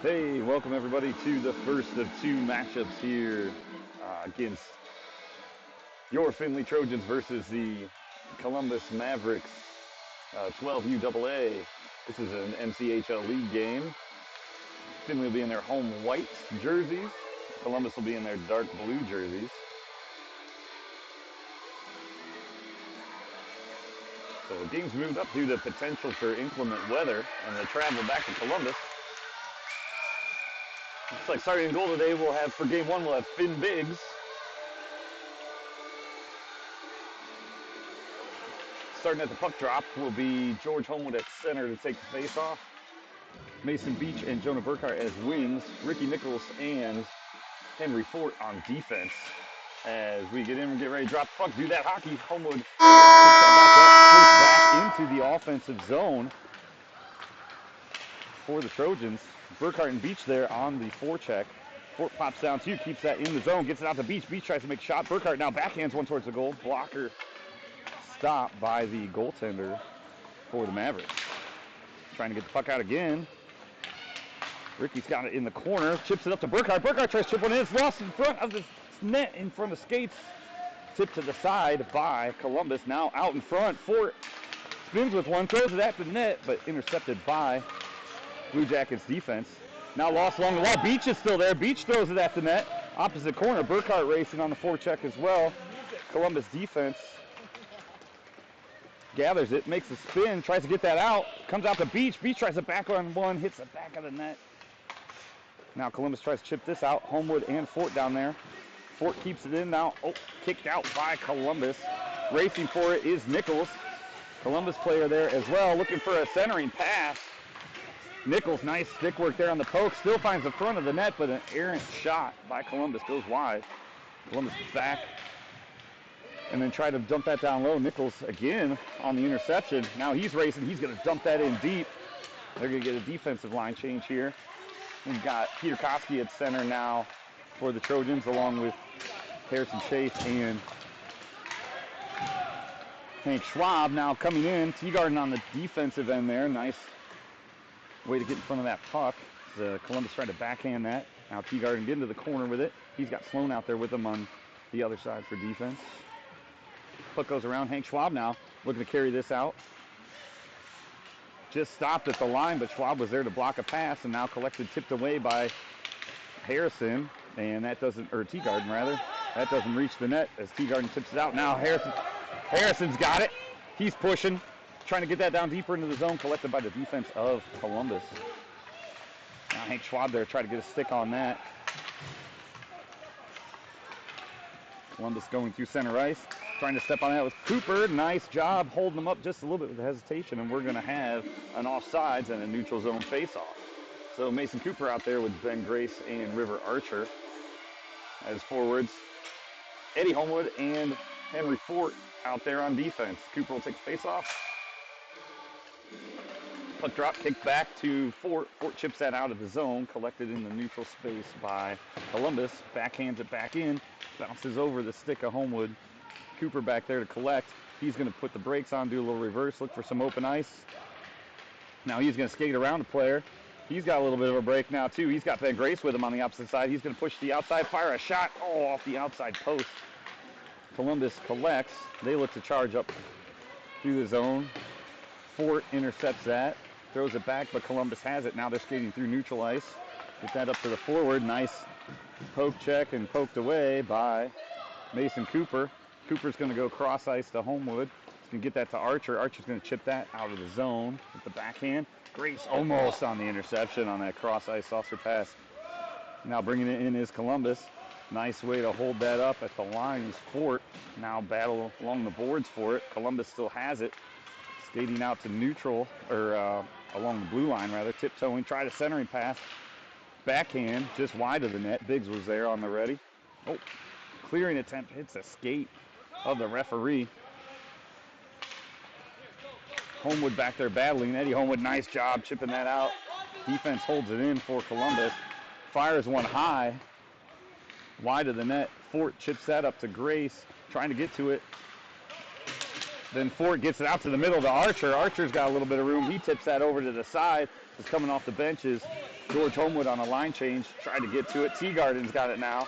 Hey, welcome everybody to the first of two matchups here against your Findlay Trojans versus the Columbus Mavericks 12 UAA. This is an MCHL league game. Findlay will be in their home white jerseys. Columbus will be in their dark blue jerseys. So the game's moved up due to potential for inclement weather and the travel back to Columbus. Looks like starting in goal today, we'll have, for game one, we'll have Finn Biggs. Starting at the puck drop will be George Homewood at center to take the face-off. Mason Beach and Jonah Burkhart as wings. Ricky Nichols and Henry Fort on defense. As we get in and get ready to drop the puck, do that hockey. Homewood picks that back into the offensive zone for the Trojans. Burkhart and Beach there on the forecheck. Fort pops down too, keeps that in the zone, gets it out to Beach. Beach tries to make a shot. Burkhart now backhands one towards the goal. Blocker stopped by the goaltender for the Mavericks. Trying to get the puck out again. Ricky's got it in the corner, chips it up to Burkhart. Burkhart tries to chip one in. It's lost in front of the net, in front of the skates. Tipped to the side by Columbus. Now out in front. Fort spins with one, throws it at the net, but intercepted by Blue Jackets defense. Now lost along the wall. Beach is still there. Beach throws it at the net. Opposite corner. Burkhart racing on the forecheck as well. Columbus defense gathers it, makes a spin, tries to get that out. Comes out to Beach. Beach tries to back on one, hits the back of the net. Now Columbus tries to chip this out. Homewood and Fort down there. Fort keeps it in now. Oh, kicked out by Columbus. Racing for it is Nichols. Columbus player there as well, looking for a centering pass. Nichols, nice stick work there on the poke. Still finds the front of the net, but an errant shot by Columbus goes wide. Columbus back and then try to dump that down low. Nichols again on the interception. Now he's racing. He's going to dump that in deep. They're going to get a defensive line change here. We've got Peter Koski at center now for the Trojans, along with Harrison Chase and Hank Schwab now coming in. Teagarden on the defensive end there. Nice way to get in front of that puck. Columbus tried to backhand that. Now Teagarden get into the corner with it. He's got Sloan out there with him on the other side for defense. Puck goes around. Hank Schwab now looking to carry this out. Just stopped at the line, but Schwab was there to block a pass, and now collected, tipped away by Harrison, and that doesn't, or Teagarden rather, that doesn't reach the net as Teagarden tips it out. Now Harrison's got it. He's pushing, trying to get that down deeper into the zone, collected by the defense of Columbus. Now Hank Schwab there, try to get a stick on that. Columbus going through center ice, trying to step on that with Cooper. Nice job holding them up just a little bit with hesitation, and we're going to have an offsides and a neutral zone faceoff. So Mason Cooper out there with Ben Grace and River Archer as forwards. Eddie Homewood and Henry Fort out there on defense. Cooper will take the faceoff. Puck drop, kicked back to Fort. Fort chips that out of the zone, collected in the neutral space by Columbus. Backhands it back in, bounces over the stick of Homewood. Cooper back there to collect. He's going to put the brakes on, do a little reverse, look for some open ice. Now he's going to skate around the player. He's got a little bit of a break now too. He's got Ben Grace with him on the opposite side. He's going to push the outside, fire a shot, off the outside post. Columbus collects. They look to charge up through the zone. Fort intercepts that, throws it back, but Columbus has it. Now they're skating through neutral ice. Get that up to the forward. Nice poke check and poked away by Mason Cooper. Cooper's going to go cross ice to Homewood. He's going to get that to Archer. Archer's going to chip that out of the zone with the backhand. Grace almost on the interception on that cross ice saucer pass. Now bringing it in is Columbus. Nice way to hold that up at the line is Fort. Now battle along the boards for it. Columbus still has it. Skating out to neutral, or along the blue line rather. Tiptoeing, try to centering pass. Backhand, just wide of the net. Biggs was there on the ready. Oh, clearing attempt, hits a skate of the referee. Homewood back there battling. Eddie Homewood, nice job chipping that out. Defense holds it in for Columbus. Fires one high, wide of the net. Fort chips that up to Grace, trying to get to it. Then Fort gets it out to the middle to Archer. Archer's got a little bit of room. He tips that over to the side. It's coming off the benches. George Homewood on a line change. Tried to get to it. Teagarden's got it now.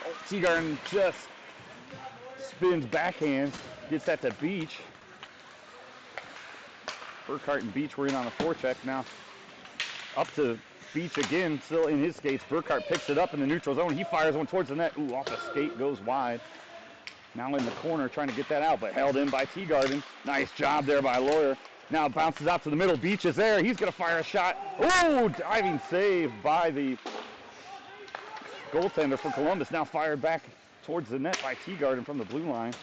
Oh, Teagarden just spins backhand. Gets that to Beach. Burkhart and Beach were in on a forecheck. Now up to Beach again, still in his skates. Burkhart picks it up in the neutral zone. He fires one towards the net. Ooh, off the skate, goes wide. Now in the corner trying to get that out, but held in by Teagarden. Nice job there by Lawyer. Now bounces out to the middle. Beach is there. He's going to fire a shot. Ooh, diving save by the goaltender for Columbus. Now fired back towards the net by Teagarden from the blue line.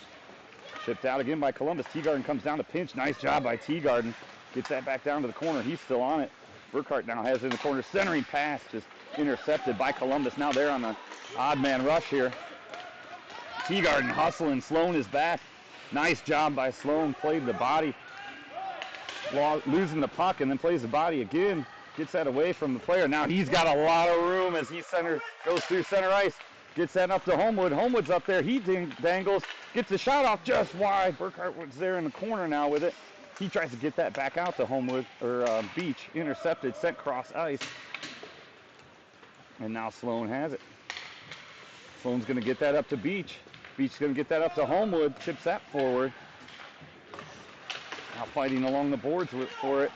Shipped out again by Columbus. Teagarden comes down to pinch. Nice job by Teagarden. Gets that back down to the corner. He's still on it. Burkhart now has it in the corner. Centering pass just intercepted by Columbus. Now they're on the odd man rush here. Teagarden hustling. Sloan is back. Nice job by Sloan. Played the body. Losing the puck and then plays the body again. Gets that away from the player. Now he's got a lot of room as he goes through center ice. Gets that up to Homewood. Homewood's up there. He dangles. Gets the shot off just wide. Burkhart was there in the corner now with it. He tries to get that back out to Homewood, or Beach. Intercepted, sent cross ice. And now Sloan has it. Sloan's going to get that up to Beach. Beach's going to get that up to Homewood. Chips that forward. Now fighting along the boards for it.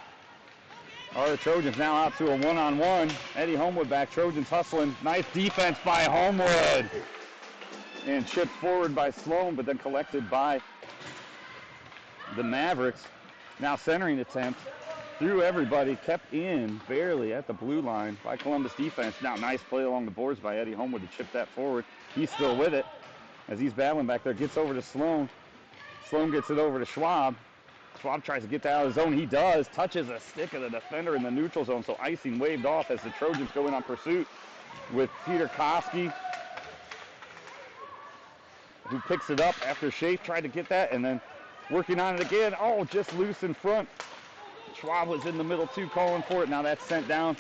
Are the Trojans now out to a one-on-one. Eddie Homewood back. Trojans hustling. Nice defense by Homewood. And chipped forward by Sloan, but then collected by the Mavericks. Now centering attempt. Through everybody. Kept in barely at the blue line by Columbus defense. Now nice play along the boards by Eddie Homewood to chip that forward. He's still with it as he's battling back there. Gets over to Sloan. Sloan gets it over to Schwab. Schwab tries to get that out of the zone. He does. Touches a stick of the defender in the neutral zone. So icing waved off as the Trojans go in on pursuit with Peter Koski, who picks it up after Schaaf tried to get that and then working on it again. Oh, just loose in front. Schwab was in the middle too, calling for it. Now that's sent down.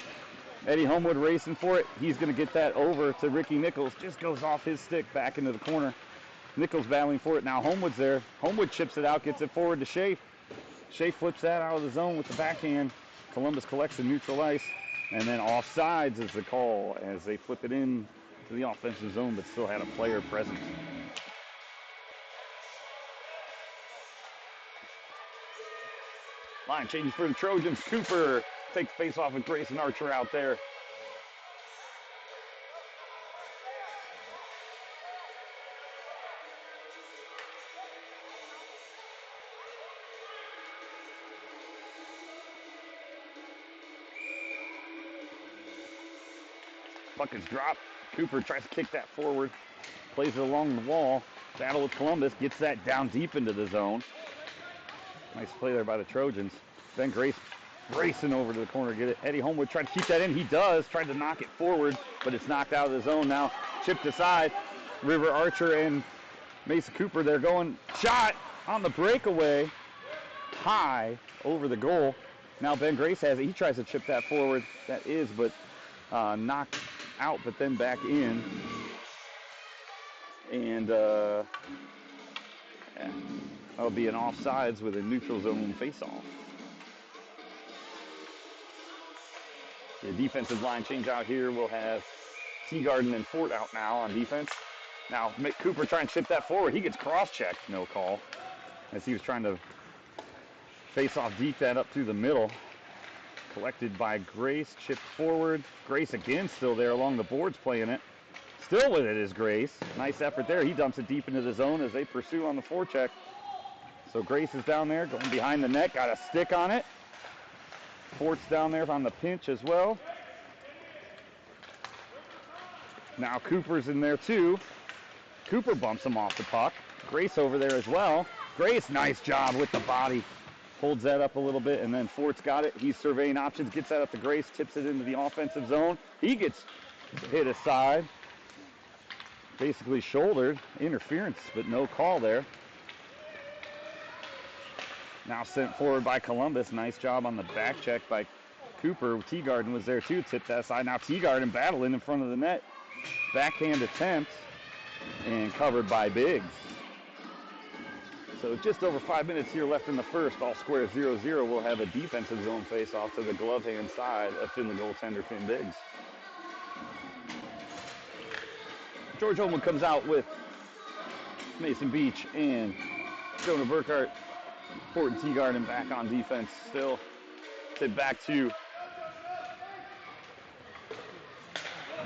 Eddie Homewood racing for it. He's going to get that over to Ricky Nichols. Just goes off his stick back into the corner. Nichols battling for it. Now Homewood's there. Homewood chips it out, gets it forward to Schaaf. Schaaf flips that out of the zone with the backhand. Columbus collects the neutral ice. And then offsides is the call as they flip it in to the offensive zone, but still had a player present. Line changes for the Trojans. Cooper takes face off with Grayson Archer out there. Puck is dropped. Cooper tries to kick that forward. Plays it along the wall. Battle with Columbus. Gets that down deep into the zone. Nice play there by the Trojans. Ben Grace racing over to the corner to get it. Eddie Homewood tried to keep that in. He does. Tried to knock it forward, but it's knocked out of the zone now. Chipped aside. River Archer and Mason Cooper, they're going. Shot on the breakaway. High over the goal. Now Ben Grace has it. He tries to chip that forward. That is, but knocked out, but then back in. And that'll be an offsides with a neutral zone face-off. The defensive line change out here. We'll have Teagarden and Fort out now on defense. Now Cooper trying to chip that forward. He gets cross-checked, no call, as he was trying to face-off deep that up through the middle. Collected by Grace, chipped forward. Grace again still there along the boards playing it. Still with it is Grace. Nice effort there. He dumps it deep into the zone as they pursue on the forecheck. So Grace is down there going behind the net. Got a stick on it. Fort's down there on the pinch as well. Now Cooper's in there too. Cooper bumps him off the puck. Grace over there as well. Grace, nice job with the body. Holds that up a little bit, and then Fort's got it. He's surveying options, gets that up to Grace, tips it into the offensive zone. He gets hit aside. Basically shouldered. Interference, but no call there. Now sent forward by Columbus. Nice job on the back check by Cooper. Teagarden was there too, tipped that side. Now Teagarden battling in front of the net. Backhand attempt, and covered by Biggs. So just over 5 minutes here left in the first. All square 0-0. We'll have a defensive zone face-off to the glove hand side of Findlay goaltender Finn Biggs. George Holman comes out with Mason Beach and Jonah Burkhart. Horton Teagarden back on defense still. Sit back to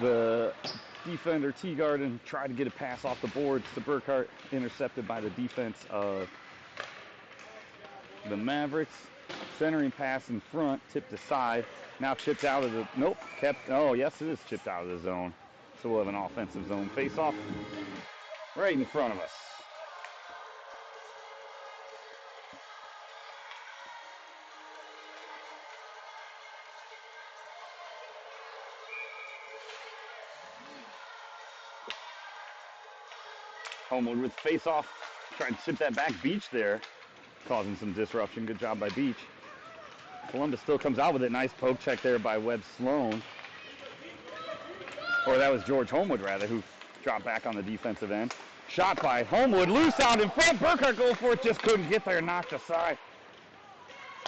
the defender Teagarden. Tried to get a pass off the boards to Burkhart. Intercepted by the defense of the Mavericks. Centering pass in front, tipped aside. Now chipped out of the, nope, kept, oh yes it is chipped out of the zone. So we'll have an offensive zone face-off right in front of us. Homewood with face-off, trying to chip that back. Beach there, causing some disruption. Good job by Beach. Columbus still comes out with it. Nice poke check there by Webb Sloan. Or that was George Homewood, rather, who dropped back on the defensive end. Shot by Homewood, loose out in front. Burkhart goes for it, just couldn't get there, knocked aside.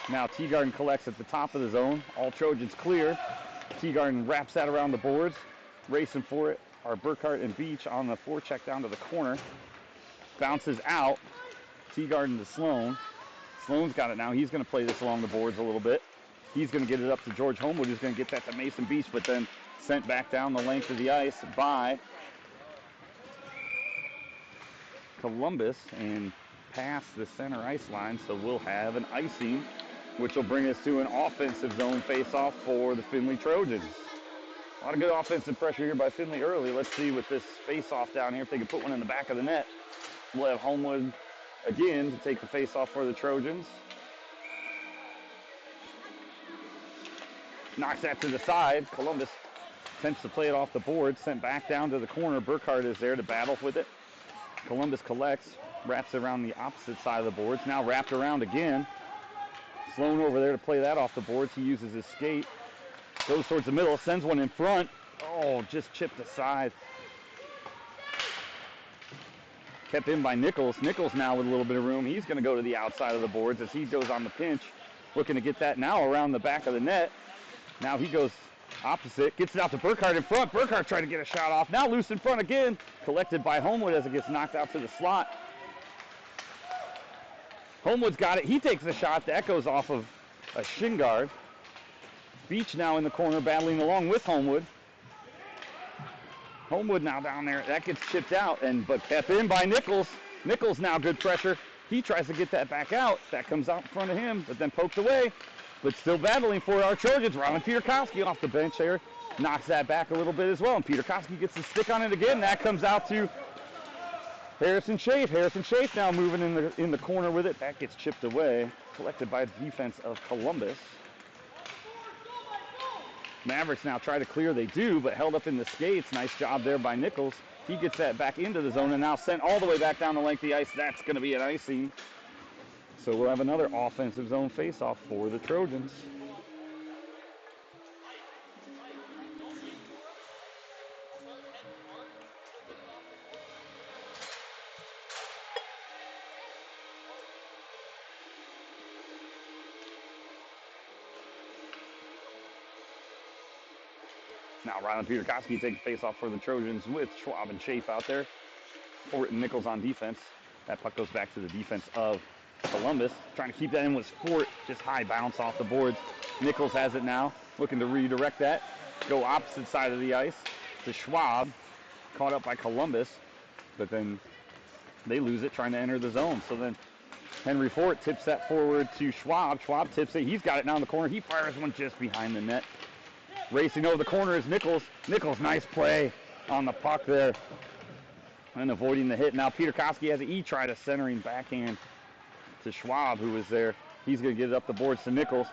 Now Teagarden collects at the top of the zone. All Trojans clear. Teagarden wraps that around the boards. Racing for it are Burkhart and Beach on the forecheck down to the corner. Bounces out. Teagarden to Sloan. Sloan's got it now. He's going to play this along the boards a little bit. He's going to get it up to George Homewood, who's going to get that to Mason Beach, but then sent back down the length of the ice by Columbus and past the center ice line. So we'll have an icing, which will bring us to an offensive zone face-off for the Findlay Trojans. A lot of good offensive pressure here by Findlay early. Let's see with this face-off down here if they can put one in the back of the net. We'll have Homewood again to take the face-off for the Trojans. Knocks that to the side. Columbus attempts to play it off the board. Sent back down to the corner. Burkhart is there to battle with it. Columbus collects. Wraps around the opposite side of the boards. Now wrapped around again. Sloan over there to play that off the boards. He uses his skate. Goes towards the middle. Sends one in front. Oh, just chipped aside. Kept in by Nichols. Nichols now with a little bit of room. He's going to go to the outside of the boards as he goes on the pinch. Looking to get that now around the back of the net. Now he goes opposite. Gets it out to Burkhart in front. Burkhart trying to get a shot off. Now loose in front again. Collected by Homewood as it gets knocked out to the slot. Homewood's got it. He takes a shot. That goes off of a shin guard. Beach now in the corner battling along with Homewood. Homewood now down there. That gets chipped out, but kept in by Nichols. Nichols now good pressure. He tries to get that back out. That comes out in front of him, but then poked away. But still battling for our Trojans. Ron Peterkowski off the bench there. Knocks that back a little bit as well. And Peterkowski gets his stick on it again. That comes out to Harrison Schaaf. Harrison Schaaf now moving in the corner with it. That gets chipped away. Collected by the defense of Columbus. Mavericks now try to clear. They do, but held up in the skates. Nice job there by Nichols. He gets that back into the zone and now sent all the way back down the length of the ice. That's going to be an icing. So we'll have another offensive zone face-off for the Trojans. Now Rylan Peterkowski taking face-off for the Trojans with Schwab and Schaaf out there. Fort and Nichols on defense. That puck goes back to the defense of Columbus. Trying to keep that in was Fort. Just high bounce off the boards. Nichols has it now. Looking to redirect that. Go opposite side of the ice to Schwab. Caught up by Columbus. But then they lose it trying to enter the zone. So then Henry Fort tips that forward to Schwab. Schwab tips it. He's got it now in the corner. He fires one just behind the net. Racing over the corner is Nichols. Nichols, nice play on the puck there. And avoiding the hit. Now Peterkowski has it. He tried a centering backhand to Schwab, who was there. He's going to get it up the boards to Nichols.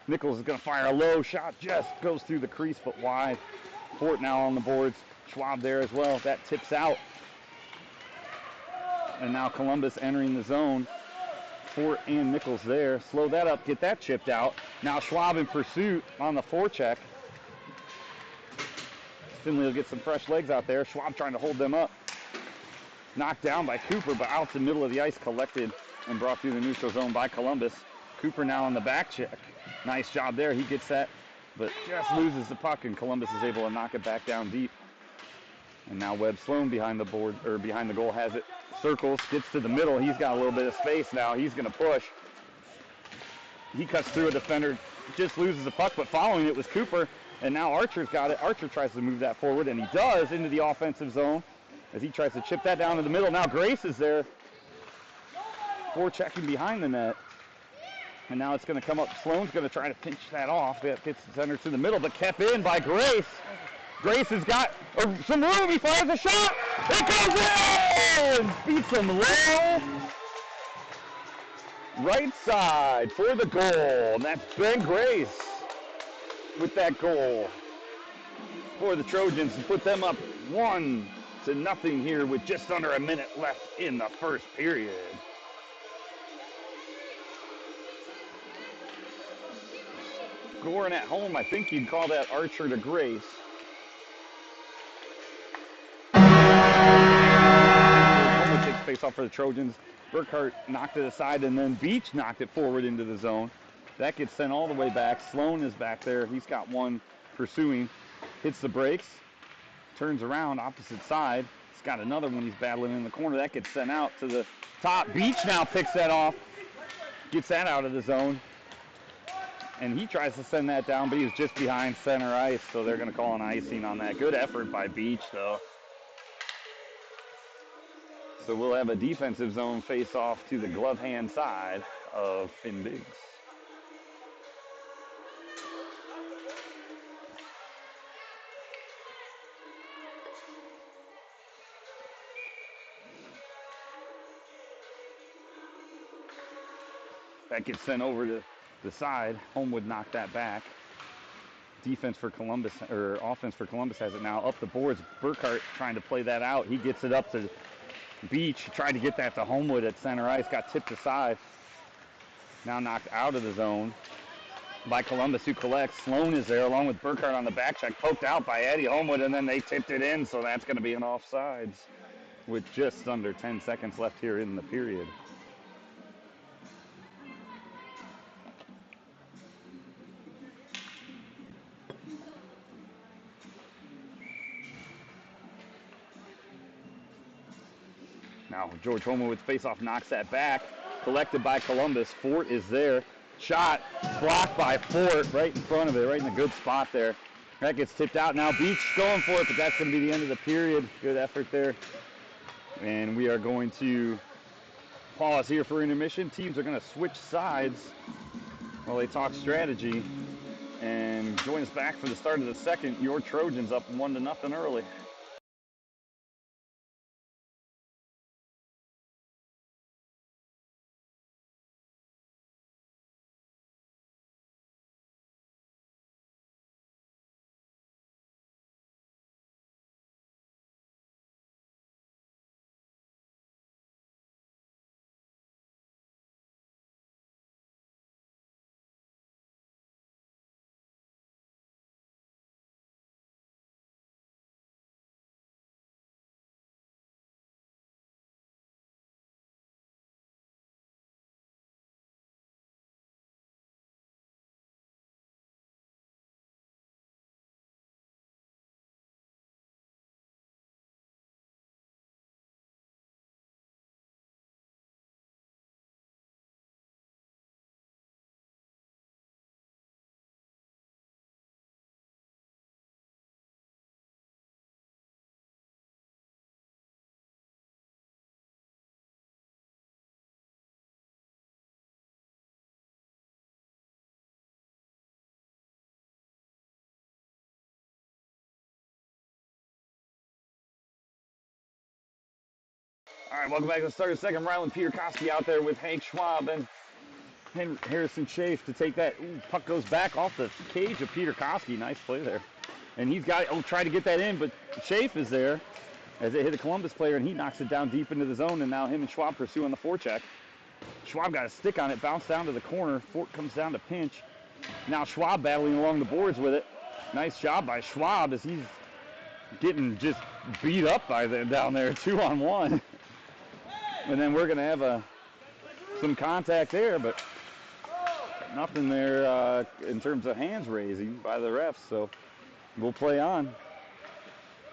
Nichols is going to fire a low shot. Just goes through the crease, but wide. Fort now on the boards. Schwab there as well. That tips out. And now Columbus entering the zone. Fort and Nichols there. Slow that up. Get that chipped out. Now Schwab in pursuit on the forecheck. Findlay will get some fresh legs out there. Schwab trying to hold them up. Knocked down by Cooper, but out to the middle of the ice, collected and brought through the neutral zone by Columbus. Cooper now on the back check. Nice job there. He gets that, but just loses the puck, and Columbus is able to knock it back down deep. And now Webb Sloan behind the board, or behind the goal, has it. Circles, gets to the middle. He's got a little bit of space now. He's going to push. He cuts through a defender, just loses the puck, but following it was Cooper. And now Archer's got it. Archer tries to move that forward, and he does into the offensive zone as he tries to chip that down to the middle. Now Grace is there, forechecking behind the net. And now it's going to come up. Sloan's going to try to pinch that off. That gets the center to the middle, but kept in by Grace. Grace has got some room. He fires a shot. It goes in! Beats him low. Right side for the goal. And that's Ben Grace with that goal for the Trojans to put them up 1-0 here with just under a minute left in the first period. Scoring at home, I think you'd call that Archer to Grace. Home takes face off for the Trojans. Burkhart knocked it aside, and then Beach knocked it forward into the zone. That gets sent all the way back. Sloan is back there. He's got one pursuing. Hits the brakes. Turns around, opposite side. He's got another one he's battling in the corner. That gets sent out to the top. Beach now picks that off. Gets that out of the zone. And he tries to send that down, but he was just behind center ice, so they're going to call an icing on that. Good effort by Beach, though. So we'll have a defensive zone face-off to the glove hand side of Findlay. That gets sent over to the side. Homewood knocked that back. Defense for Columbus, or offense for Columbus has it now up the boards. Burkhart trying to play that out. He gets it up to Beach. Tried to get that to Homewood at center ice. Got tipped aside. Now knocked out of the zone by Columbus, who collects. Sloan is there along with Burkhart on the back check. Poked out by Eddie Homewood, and then they tipped it in, so that's going to be an offsides with just under 10 seconds left here in the period. Now George Homewood with face-off knocks that back. Collected by Columbus. Fort is there. Shot blocked by Fort right in front of it, right in a good spot there. That gets tipped out. Now Beach going for it, but that's going to be the end of the period. Good effort there. And we are going to pause here for intermission. Teams are going to switch sides while they talk strategy. And join us back for the start of the second. Your Trojans up 1-0 early. All right, welcome back to the start of the second. Rylan Peterkowski out there with Hank Schwab and Harrison Schaaf to take that. Ooh, puck goes back off the cage of Peterkowski. Nice play there. And he's got it. Try to get that in, but Schaaf is there as they hit a Columbus player, and he knocks it down deep into the zone, and now him and Schwab pursue on the forecheck. Schwab got a stick on it, bounced down to the corner. Fort comes down to pinch. Now Schwab battling along the boards with it. Nice job by Schwab as he's getting just beat up by them down there, 2-on-1. And then we're going to have a some contact there, but nothing there in terms of hands raising by the refs, so we'll play on.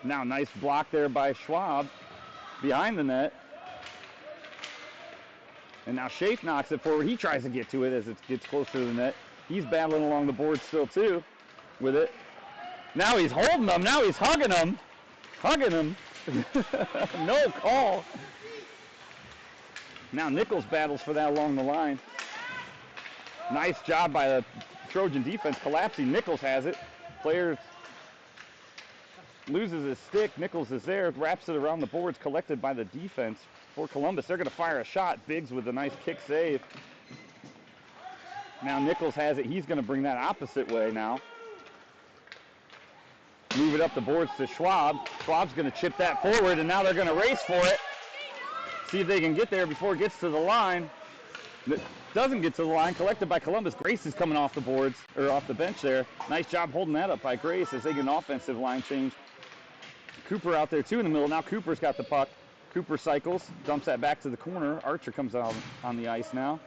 Now, nice block there by Schwab behind the net. And now Schaaf knocks it forward. He tries to get to it as it gets closer to the net. He's battling along the board still, too, with it. Now he's holding them. Now he's hugging them. Hugging them. No call. Now Nichols battles for that along the line. Nice job by the Trojan defense collapsing. Nichols has it. Player loses his stick. Nichols is there. Wraps it around the boards, collected by the defense for Columbus. They're going to fire a shot. Biggs with a nice kick save. Now Nichols has it. He's going to bring that opposite way now. Move it up the boards to Schwab. Schwab's going to chip that forward, and now they're going to race for it. See if they can get there before it gets to the line. It doesn't get to the line. Collected by Columbus. Grace is coming off the boards, or off the bench there. Nice job holding that up by Grace as they get an offensive line change. Cooper out there, too, in the middle. Now Cooper's got the puck. Cooper cycles, dumps that back to the corner. Archer comes out on the ice now.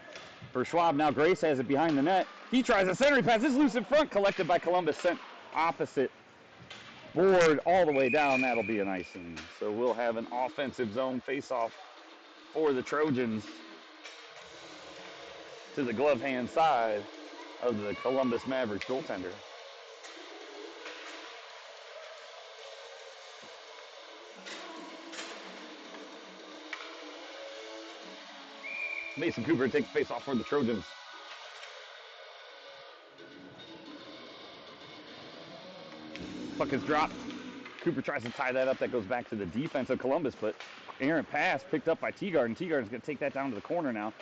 For Schwab, now Grace has it behind the net. He tries a centering pass. This is loose in front. Collected by Columbus. Sent opposite board all the way down. That'll be an icing. So we'll have an offensive zone face-off for the Trojans to the glove hand side of the Columbus Mavericks goaltender. Mason Cooper takes face-off for the Trojans. Puck is dropped. Cooper tries to tie that up. That goes back to the defense of Columbus, but errant pass picked up by Teagarden. Teagarden's going to take that down to the corner now.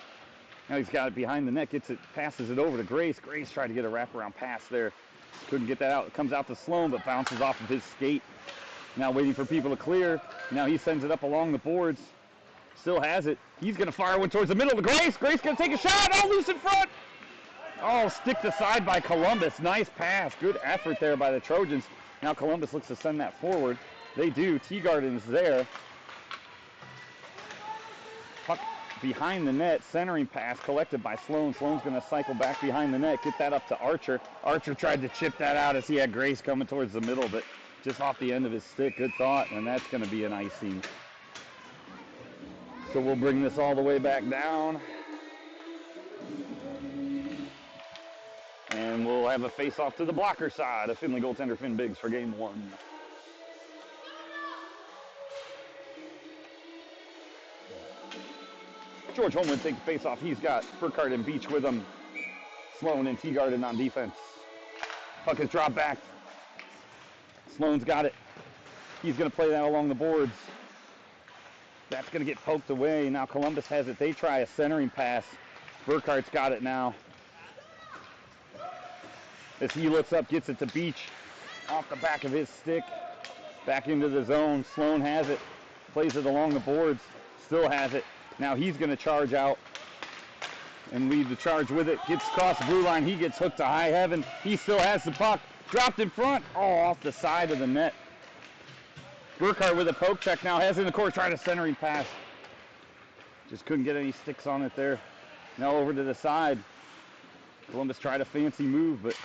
Now he's got it behind the net, gets it, passes it over to Grace. Grace tried to get a wraparound pass there. Couldn't get that out. It comes out to Sloan, but bounces off of his skate. Now waiting for people to clear. Now he sends it up along the boards. Still has it. He's going to fire one towards the middle to Grace. Grace going to take a shot. Oh, loose in front. Oh, sticked aside by Columbus. Nice pass. Good effort there by the Trojans. Now Columbus looks to send that forward. They do. Teagarden's there. Puck behind the net. Centering pass collected by Sloan. Sloan's going to cycle back behind the net. Get that up to Archer. Archer tried to chip that out as he had Grace coming towards the middle, but just off the end of his stick. Good thought, and that's going to be an icing. So we'll bring this all the way back down. And we'll have a face-off to the blocker side of Findlay goaltender Finn Biggs for game one. George Holmwood takes the face-off. He's got Burkhardt and Beach with him. Sloan and Teagarden on defense. Puck is dropped back. Sloan's got it. He's going to play that along the boards. That's going to get poked away. Now Columbus has it. They try a centering pass. Burkhardt's got it now. As he looks up, gets it to Beach. Off the back of his stick. Back into the zone. Sloan has it. Plays it along the boards. Still has it. Now he's going to charge out and lead the charge with it. Gets across the blue line. He gets hooked to high heaven. He still has the puck. Dropped in front. Oh, off the side of the net. Burkhardt with a poke check now, has it in the court, trying to centering pass. Just couldn't get any sticks on it there. Now over to the side. Columbus tried a fancy move, but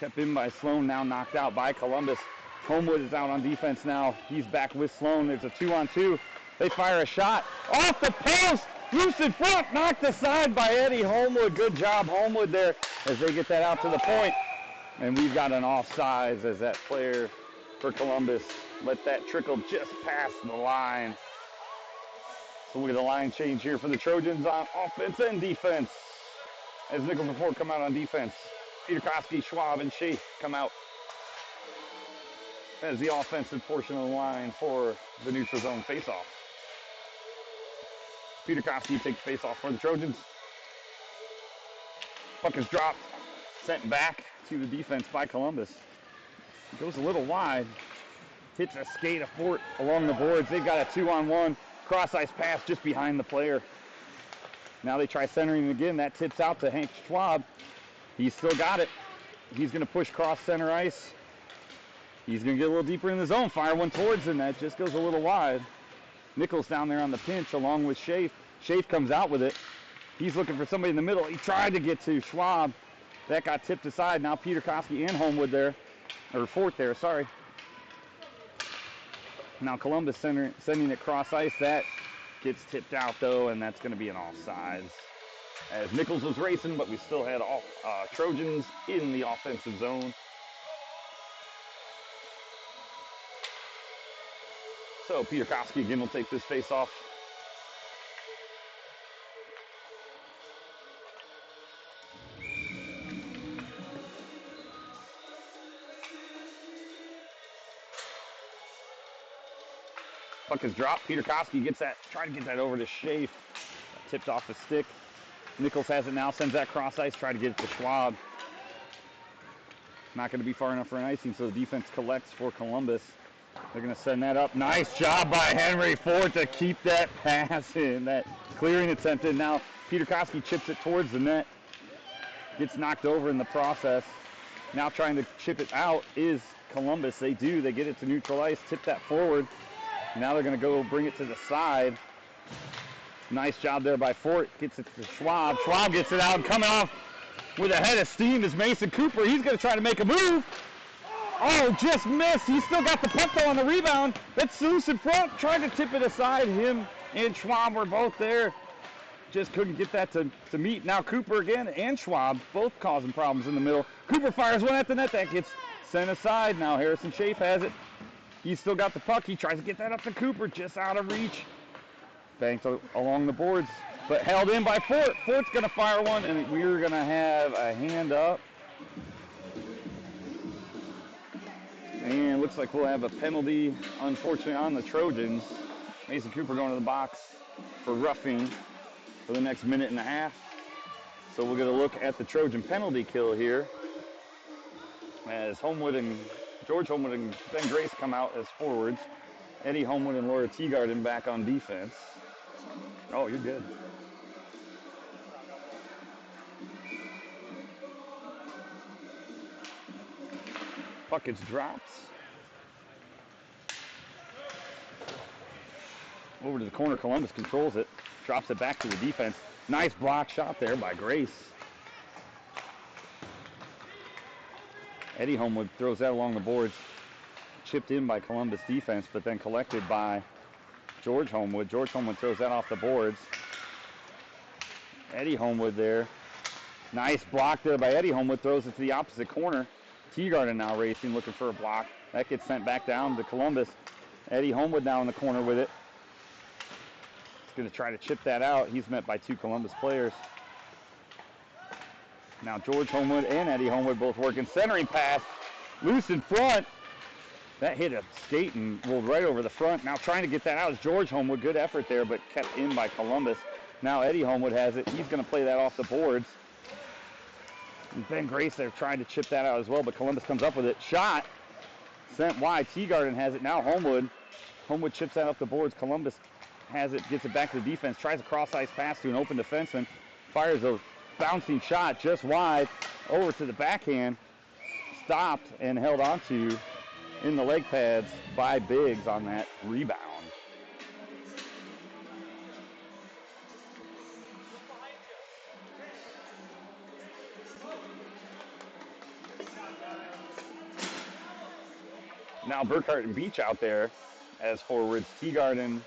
kept in by Sloan, now knocked out by Columbus. Homewood is out on defense now. He's back with Sloan. There's a 2-on-2. They fire a shot. Off the post! Loose in front! Knocked aside by Eddie Homewood. Good job, Homewood, there as they get that out to the point. And we've got an offsides as that player for Columbus let that trickle just past the line. So we get a line change here for the Trojans on offense and defense. As Nichols and Ford come out on defense. Peter Koski, Schwab, and Schaaf come out as the offensive portion of the line for the neutral zone faceoff. Peter Koski takes faceoff for the Trojans. Puck is dropped, sent back to the defense by Columbus. It goes a little wide. Hits a skate of Fort along the boards. They've got a 2-on-1 cross-ice pass just behind the player. Now they try centering again. That tips out to Hank Schwab. He's still got it. He's going to push cross center ice. He's going to get a little deeper in the zone. Fire one towards him. That just goes a little wide. Nichols down there on the pinch along with Schaaf. Schaaf comes out with it. He's looking for somebody in the middle. He tried to get to Schwab. That got tipped aside. Now Peter Koski and Homewood there, or Fort there, sorry. Now Columbus sending it cross ice. That gets tipped out though, and that's going to be an offsides. As Nichols was racing, but we still had all Trojans in the offensive zone. So Peter Koski again will take this face off. Puck is dropped. Peter Koski gets that, trying to get that over to Schaaf. Tipped off the stick. Nichols has it now, sends that cross ice, try to get it to Schwab. Not going to be far enough for an icing, so the defense collects for Columbus. They're going to send that up. Nice job by Henry Ford to keep that pass in, that clearing attempt in. Now Peter Koski chips it towards the net. Gets knocked over in the process. Now trying to chip it out is Columbus. They do. They get it to neutral ice, tip that forward. Now they're going to go bring it to the side. Nice job there by Fort. Gets it to Schwab. Schwab gets it out and coming off with a head of steam is Mason Cooper. He's going to try to make a move. Oh, just missed. He's still got the puck though on the rebound. That's loose in front. Trying to tip it aside. Him and Schwab were both there. Just couldn't get that to meet. Now Cooper again and Schwab both causing problems in the middle. Cooper fires one at the net. That gets sent aside. Now Harrison Schaaf has it. He's still got the puck. He tries to get that up to Cooper. Just out of reach. Banked along the boards, but held in by Fort. Fort's going to fire one, and we're going to have a hand up. And looks like we'll have a penalty, unfortunately, on the Trojans. Mason Cooper going to the box for roughing for the next minute and a half. So we'll get a look at the Trojan penalty kill here as Homewood and George Homewood and Ben Grace come out as forwards. Eddie Homewood and Laura Teagarden back on defense. Oh, you're good. Puck gets dropped. Over to the corner, Columbus controls it. Drops it back to the defense. Nice block shot there by Grace. Eddie Homewood throws that along the boards. Chipped in by Columbus defense, but then collected by George Homewood. George Homewood throws that off the boards. Eddie Homewood there. Nice block there by Eddie Homewood. Throws it to the opposite corner. Teagarden now racing, looking for a block. That gets sent back down to Columbus. Eddie Homewood now in the corner with it. He's going to try to chip that out. He's met by two Columbus players. Now George Homewood and Eddie Homewood both working. Centering pass. Loose in front. That hit a skate and rolled right over the front. Now trying to get that out is George Homewood. Good effort there, but kept in by Columbus. Now Eddie Homewood has it. He's going to play that off the boards. And Ben Grace there trying to chip that out as well, but Columbus comes up with it. Shot. Sent wide. Teagarden has it. Now Homewood. Homewood chips that off the boards. Columbus has it. Gets it back to the defense. Tries a cross-ice pass to an open defenseman. Fires a bouncing shot just wide. Over to the backhand. Stopped and held onto in the leg pads by Biggs on that rebound. Now Burkhart and Beach out there as forwards. Teagarden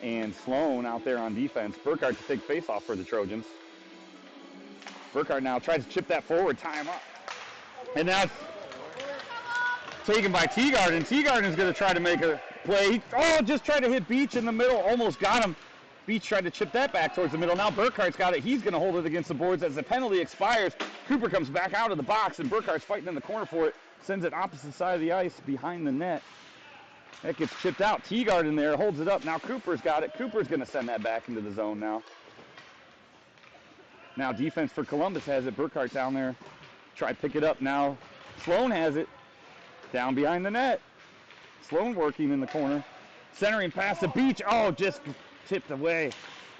and Sloan out there on defense. Burkhart to take face-off for the Trojans. Burkhart now tries to chip that forward, tie him up. And now it's taken by Teagarden. Teagarden's going to try to make a play. Just tried to hit Beach in the middle. Almost got him. Beach tried to chip that back towards the middle. Now Burkhart's got it. He's going to hold it against the boards as the penalty expires. Cooper comes back out of the box, and Burkhart's fighting in the corner for it. Sends it opposite side of the ice behind the net. That gets chipped out. Teagarden there holds it up. Now Cooper's got it. Cooper's going to send that back into the zone now. Now defense for Columbus has it. Burkhart down there. Try to pick it up now. Sloan has it. Down behind the net. Sloan working in the corner. Centering pass to Beach. Just tipped away.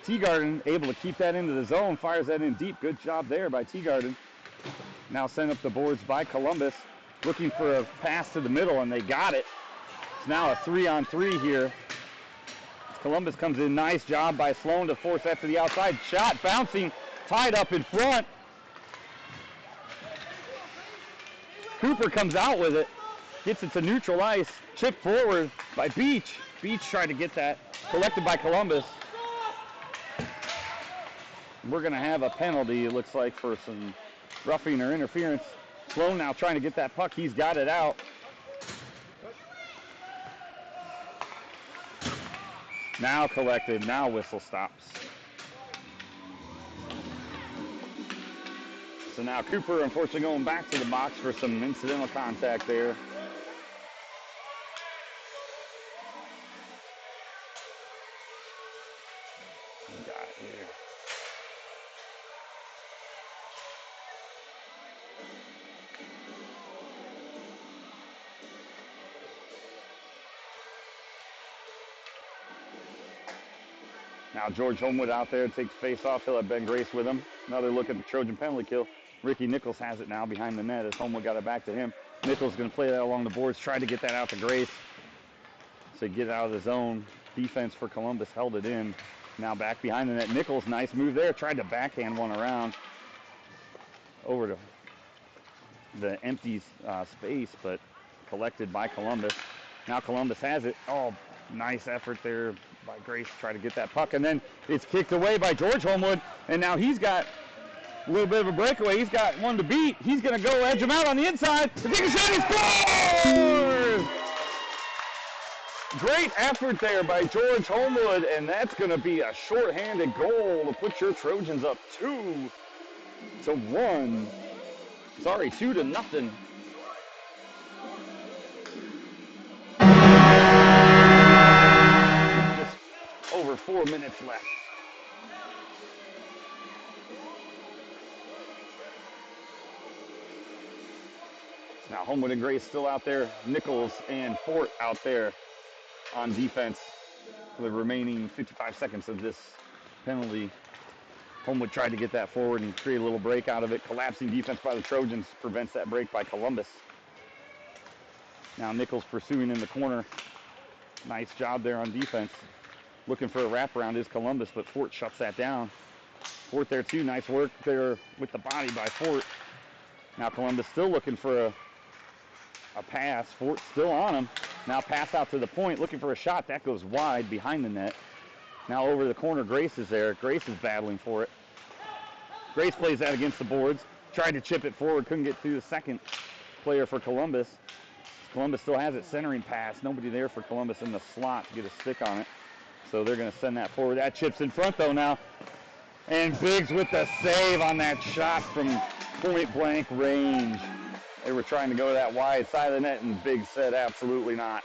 Teagarden able to keep that into the zone. Fires that in deep. Good job there by Teagarden. Now sent up the boards by Columbus. Looking for a pass to the middle, and they got it. It's now a 3-on-3 here. Columbus comes in. Nice job by Sloan to force that to the outside. Shot bouncing, tied up in front. Cooper comes out with it. Gets it to neutral ice. Chip forward by Beach. Beach tried to get that. Collected by Columbus. We're going to have a penalty, it looks like, for some roughing or interference. Sloan now trying to get that puck. He's got it out. Now collected. Now whistle stops. So now Cooper, unfortunately, going back to the box for some incidental contact there. Got it here. Now George Homewood out there takes face off. He'll have Ben Grace with him. Another look at the Trojan penalty kill. Ricky Nichols has it now behind the net as Homewood got it back to him. Nichols going to play that along the boards, try to get that out to Grace. So get out of the zone. Defense for Columbus held it in. Now back behind the net. Nichols, nice move there. Tried to backhand one around over to the empty space, but collected by Columbus. Now Columbus has it. Oh, nice effort there by Grace to try to get that puck. And then it's kicked away by George Homewood. And now he's got a little bit of a breakaway. He's got one to beat. He's going to go edge him out on the inside. The big shot, he scores! Great effort there by George Homewood, and that's going to be a shorthanded goal to put your Trojans up 2-1. Sorry, 2-0. Just over 4 minutes left. Now Homewood and Grace still out there. Nichols and Fort out there on defense for the remaining 55 seconds of this penalty. Homewood tried to get that forward and create a little break out of it. Collapsing defense by the Trojans prevents that break by Columbus. Now Nichols pursuing in the corner. Nice job there on defense. Looking for a wraparound is Columbus, but Fort shuts that down. Fort there too. Nice work there with the body by Fort. Now Columbus still looking for a pass. Fort still on him. Now pass out to the point, looking for a shot. That goes wide behind the net. Now over the corner, Grace is there. Grace is battling for it. Grace plays that against the boards. Tried to chip it forward, couldn't get through the second player for Columbus. Columbus still has it, centering pass. Nobody there for Columbus in the slot to get a stick on it. So they're going to send that forward. That chip's in front though now. And Biggs with the save on that shot from point blank range. They were trying to go to that wide side of the net, and Biggs said absolutely not.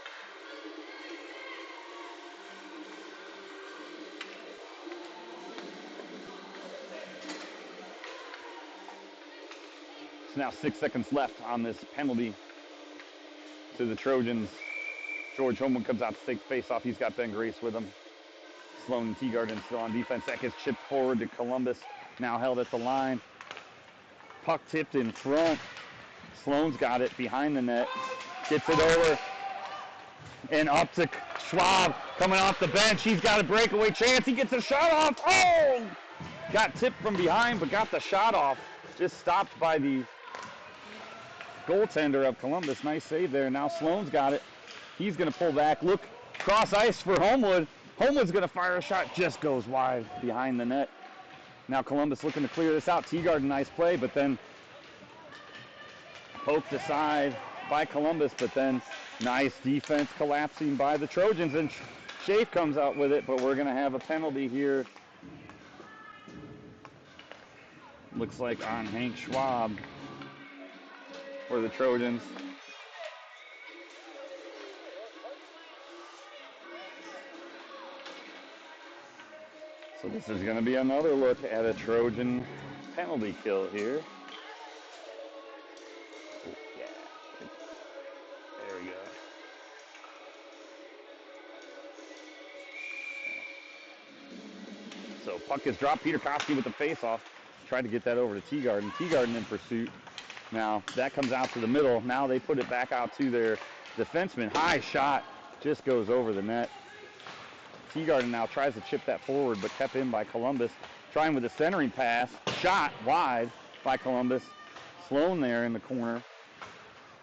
So now 6 seconds left on this penalty to the Trojans. George Homewood comes out to take the face off. He's got Ben Grace with him. Sloan and Teagarden still on defense. That gets chipped forward to Columbus. Now held at the line. Puck tipped in front. Sloan's got it behind the net. Gets it over. And up to Schwab coming off the bench. He's got a breakaway chance. He gets a shot off. Oh! Got tipped from behind, but got the shot off. Just stopped by the goaltender of Columbus. Nice save there. Now Sloan's got it. He's going to pull back. Look, cross ice for Homewood. Homewood's going to fire a shot. Just goes wide behind the net. Now Columbus looking to clear this out. Teagarden, nice play, but then poked aside by Columbus, but then nice defense collapsing by the Trojans, and Schaaf comes out with it, but we're going to have a penalty here. Looks like on Hank Schwab for the Trojans. So this is going to be another look at a Trojan penalty kill here. Yeah. There we go. So puck is dropped. Peter Koski with the face-off. Tried to get that over to Teagarden. Teagarden in pursuit. Now that comes out to the middle. Now they put it back out to their defenseman. High shot. Just goes over the net. Teagarden now tries to chip that forward, but kept in by Columbus. Trying with a centering pass. Shot wide by Columbus. Sloan there in the corner.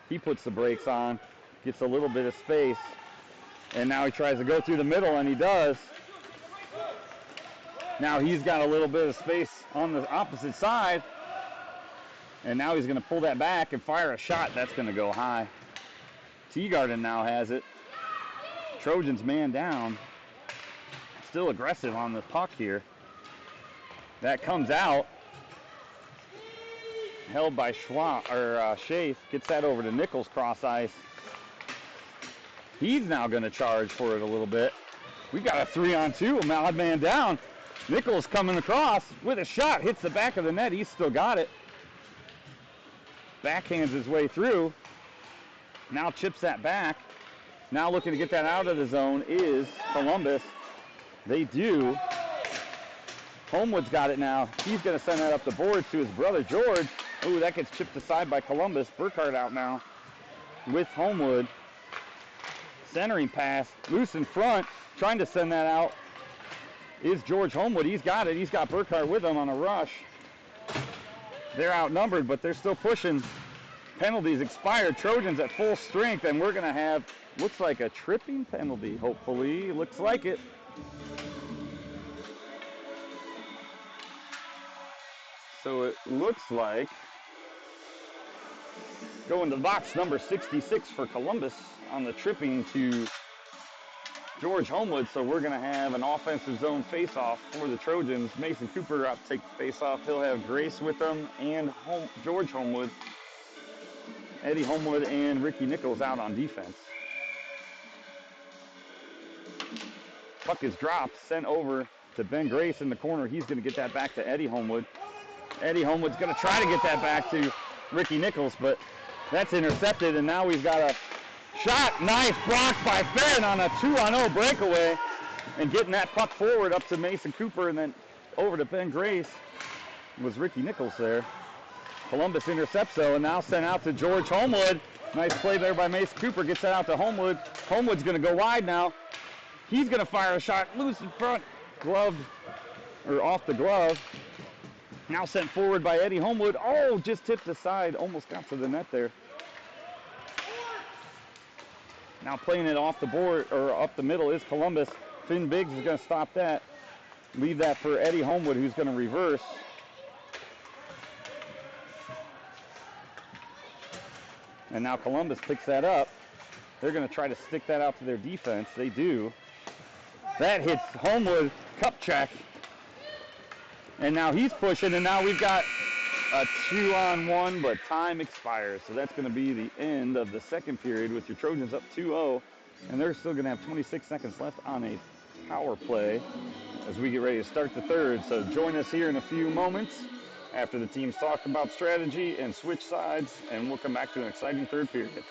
He puts the brakes on. Gets a little bit of space. And now he tries to go through the middle, and he does. Now he's got a little bit of space on the opposite side. And now he's going to pull that back and fire a shot. That's going to go high. Teagarden now has it. Trojans man down. Still aggressive on the puck here. That comes out. Held by Schaaf. Gets that over to Nichols cross ice. He's now going to charge for it a little bit. We got a 3-on-2, odd man down. Nichols coming across with a shot. Hits the back of the net. He's still got it. Backhands his way through. Now chips that back. Now looking to get that out of the zone is Columbus. They do. Homewood's got it now. He's going to send that up the boards to his brother George. Ooh, that gets chipped aside by Columbus. Burkhardt out now with Homewood. Centering pass. Loose in front. Trying to send that out is George Homewood. He's got it. He's got Burkhardt with him on a rush. They're outnumbered, but they're still pushing. Penalties expired. Trojans at full strength, and we're going to have, looks like a tripping penalty, hopefully. Looks like it. So it looks like going to box number 66 for Columbus on the tripping to George Homewood. So we're going to have an offensive zone face-off for the Trojans. Mason Cooper out to take the face-off. He'll have Grace with him and George Homewood. Eddie Homewood and Ricky Nichols out on defense. Puck is dropped, sent over to Ben Grace in the corner. He's going to get that back to Eddie Homewood. Eddie Homewood's going to try to get that back to Ricky Nichols, but that's intercepted, and now we've got a shot. Nice block by Fenn on a 2-on-0 breakaway, and getting that puck forward up to Mason Cooper and then over to Ben Grace was Ricky Nichols there. Columbus intercepts, though, and now sent out to George Homewood. Nice play there by Mason Cooper. Gets that out to Homewood. Homewood's going to go wide now. He's going to fire a shot loose in front. Gloved, or off the glove. Now sent forward by Eddie Homewood. Oh, just tipped aside. Almost got to the net there. Now playing it off the board, or up the middle, is Columbus. Finn Biggs is going to stop that. Leave that for Eddie Homewood, who's going to reverse. And now Columbus picks that up. They're going to try to stick that out to their defense. They do. That hits Homewood. Cup check. And now he's pushing, and now we've got a 2-on-1, but time expires. So that's going to be the end of the second period with your Trojans up 2-0. And they're still going to have 26 seconds left on a power play as we get ready to start the third. So join us here in a few moments after the teams talk about strategy and switch sides, and we'll come back to an exciting third period.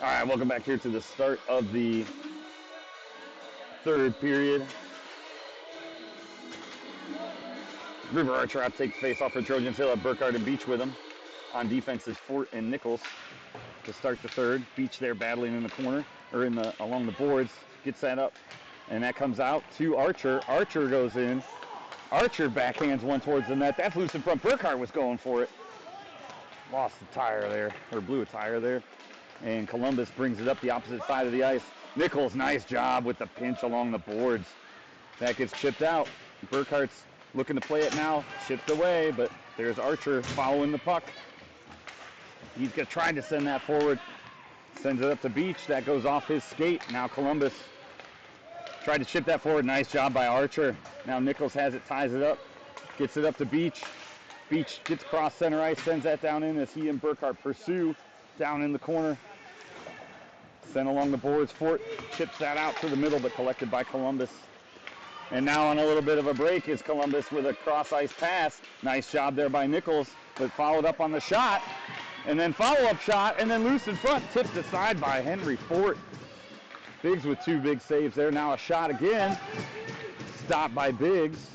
All right, welcome back here to the start of the third period. River Archer out to take the face off for Trojans. He'll have Burkhardt and Beach with him. On defense is Fort and Nichols to start the third. Beach there battling in the corner, or along the boards. Gets that up, and that comes out to Archer. Archer goes in. Archer backhands one towards the net. That's loose in front. Burkhardt was going for it. Lost the tire there, or blew a tire there. And Columbus brings it up the opposite side of the ice. Nichols, nice job with the pinch along the boards. That gets chipped out. Burkhart's looking to play it now. Chipped away, but there's Archer following the puck. He's trying to send that forward. Sends it up to Beach. That goes off his skate. Now Columbus tried to chip that forward. Nice job by Archer. Now Nichols has it, ties it up. Gets it up to Beach. Beach gets across center ice, sends that down in as he and Burkhart pursue down in the corner. Sent along the boards. Fort chips that out to the middle, but collected by Columbus. And now on a little bit of a break is Columbus with a cross-ice pass. Nice job there by Nichols, but followed up on the shot. And then follow-up shot, and then loose in front, tipped aside by Henry Fort. Biggs with 2 big saves there. Now a shot again. Stopped by Biggs.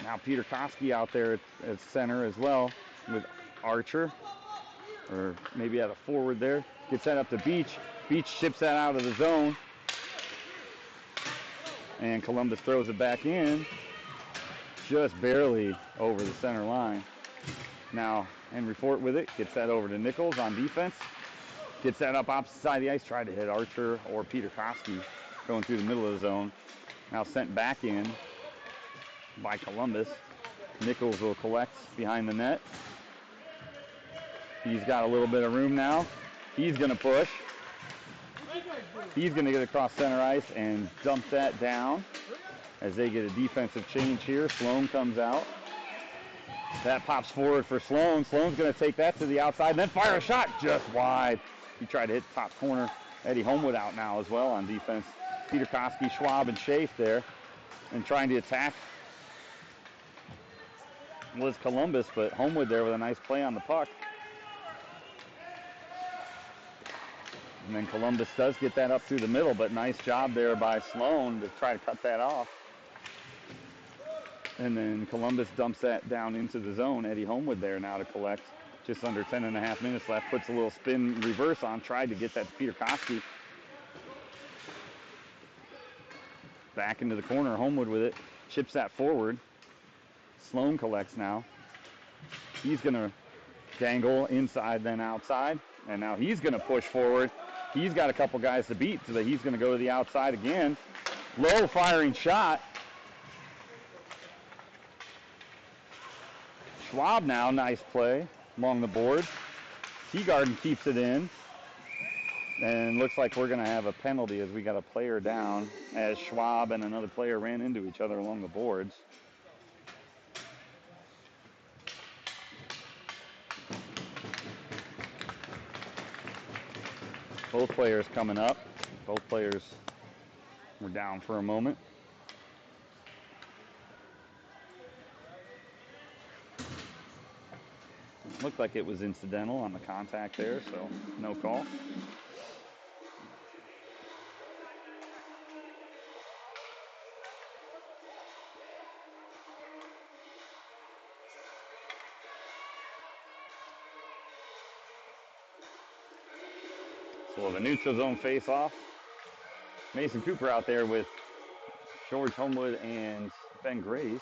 Now Peter Koski out there at center as well with Archer. Or maybe at a forward there. Gets that up to Beach. Beach chips that out of the zone. And Columbus throws it back in. Just barely over the center line. Now Henry Fort with it. Gets that over to Nichols on defense. Gets that up opposite side of the ice. Tried to hit Archer or Peter Koski going through the middle of the zone. Now sent back in by Columbus. Nichols will collect behind the net. He's got a little bit of room now. He's going to push. He's going to get across center ice and dump that down as they get a defensive change here. Sloan comes out. That pops forward for Sloan. Sloan's going to take that to the outside and then fire a shot just wide. He tried to hit the top corner. Eddie Homewood out now as well on defense. Peter Koski, Schwab, and Schaaf there and trying to attack was Columbus, but Homewood there with a nice play on the puck. And then Columbus does get that up through the middle, but nice job there by Sloan to try to cut that off. And then Columbus dumps that down into the zone. Eddie Homewood there now to collect. Just under 10.5 minutes left. Puts a little spin reverse on. Tried to get that to Peter Koski. Back into the corner. Homewood with it. Chips that forward. Sloan collects now. He's going to dangle inside then outside. And now he's going to push forward. He's got a couple guys to beat, so that he's going to go to the outside again. Low firing shot. Schwab now, nice play along the board. Teagarden keeps it in. And looks like we're going to have a penalty as we got a player down as Schwab and another player ran into each other along the boards. Both players coming up. Both players were down for a moment. Looked like it was incidental on the contact there, so no call. So the neutral zone face-off. Mason Cooper out there with George Homewood and Ben Grace.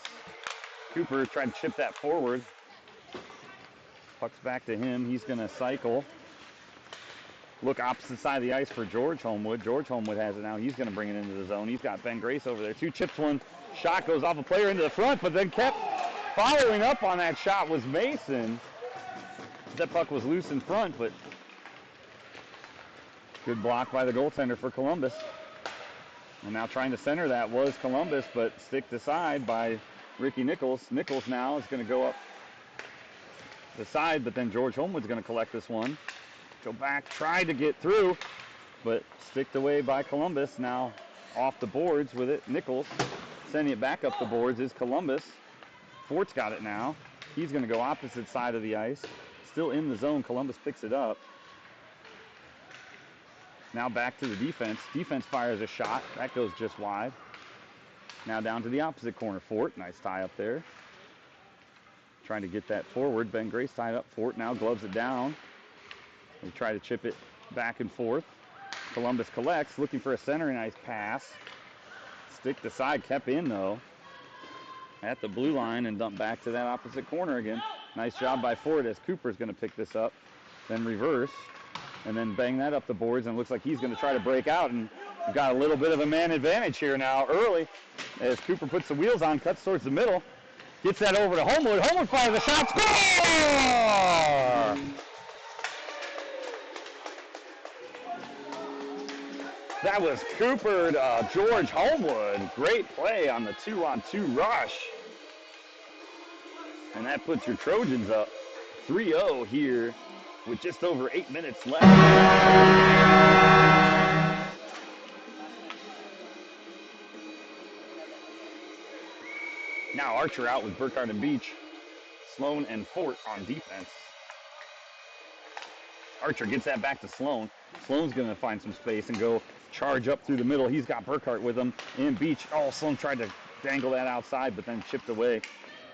Cooper tried to chip that forward. Puck's back to him. He's going to cycle. Look opposite side of the ice for George Homewood. George Homewood has it now. He's going to bring it into the zone. He's got Ben Grace over there. 2 chips, 1 shot goes off a player into the front, but then kept following up on that shot was Mason. That puck was loose in front, but good block by the goaltender for Columbus. And now trying to center that was Columbus, but sticked aside by Ricky Nichols. Nichols now is going to go up the side, but then George Homewood's going to collect this one. Go back, try to get through, but sticked away by Columbus. Now off the boards with it. Nichols sending it back up the boards is Columbus. Fort's got it now. He's going to go opposite side of the ice. Still in the zone. Columbus picks it up. Now back to the defense. Defense fires a shot. That goes just wide. Now down to the opposite corner. Fort, nice tie up there. Trying to get that forward. Ben Grace tied up. Fort now gloves it down. They try to chip it back and forth. Columbus collects, looking for a center. Nice pass. Sticked aside, kept in though. At the blue line and dumped back to that opposite corner again. Nice job by Ford as Cooper's going to pick this up, then reverse, and then bang that up the boards, and it looks like he's going to try to break out, and we've got a little bit of a man advantage here now early as Cooper puts the wheels on, cuts towards the middle, gets that over to Homewood. Homewood fires the shot, score! That was Cooper to George Homewood. Great play on the 2-on-2 rush. And that puts your Trojans up 3-0 here with just over 8 minutes left. Now Archer out with Burkhardt and Beach. Sloan and Fort on defense. Archer gets that back to Sloan. Sloan's going to find some space and go charge up through the middle. He's got Burkhardt with him and Beach. Oh, Sloan tried to dangle that outside, but then chipped away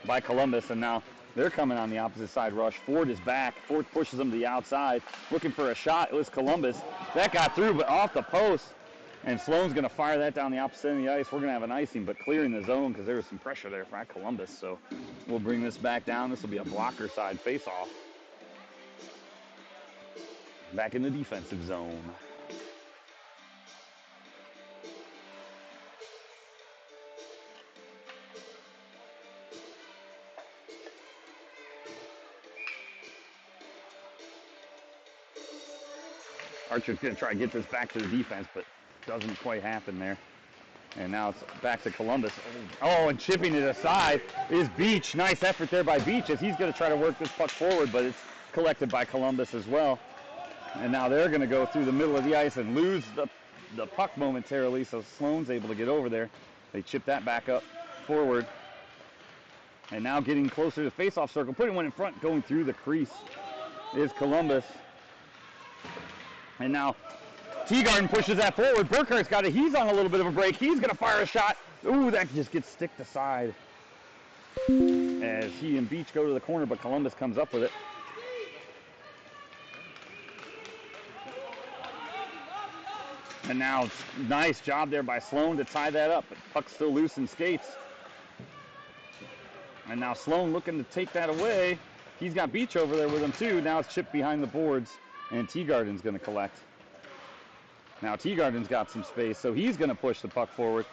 by Columbus. And now they're coming on the opposite side rush. Ford is back. Ford pushes him to the outside, looking for a shot. It was Columbus. That got through, but off the post. And Sloan's going to fire that down the opposite end of the ice. We're going to have an icing, but clearing the zone because there was some pressure there for Columbus. So we'll bring this back down. This will be a blocker side face-off. Back in the defensive zone. Archer's going to try to get this back to the defense, but doesn't quite happen there. And now it's back to Columbus. Oh, and chipping it aside is Beach. Nice effort there by Beach as he's going to try to work this puck forward, but it's collected by Columbus as well. And now they're going to go through the middle of the ice and lose the puck momentarily, so Sloan's able to get over there. They chip that back up forward. And now getting closer to the face-off circle, putting one in front, going through the crease is Columbus. And now Teagarden pushes that forward. Burkhardt's got it. He's on a little bit of a break. He's going to fire a shot. Ooh, that just gets sticked aside as he and Beach go to the corner, but Columbus comes up with it. And now, nice job there by Sloan to tie that up, but puck's still loose in skates. And now Sloan looking to take that away. He's got Beach over there with him too. Now it's chipped behind the boards, and Teagarden's going to collect. Now Teagarden's got some space, so he's going to push the puck forward.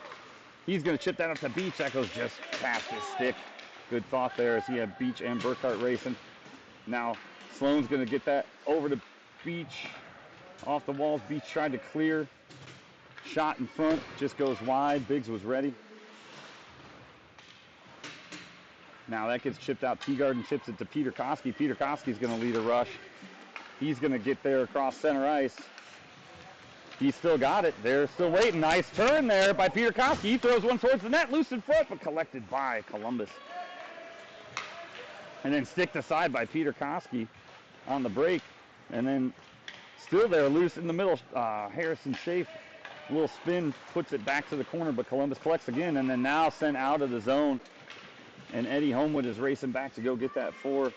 He's going to chip that up to Beach. That goes just past his stick. Good thought there as he had Beach and Burkhardt racing. Now Sloan's going to get that over to Beach. Off the walls, Beach tried to clear. Shot in front, just goes wide. Biggs was ready. Now that gets chipped out. Teagarden chips it to Peter Koski. Peter Koski's going to lead a rush. He's going to get there across center ice. He's still got it. They're still waiting. Nice turn there by Peter Koski. He throws one towards the net, loose in front, but collected by Columbus. And then sticked aside by Peter Koski on the break. And then still there, loose in the middle. Harrison Schaaf, a little spin, puts it back to the corner, but Columbus collects again. And then now sent out of the zone. And Eddie Homewood is racing back to go get that for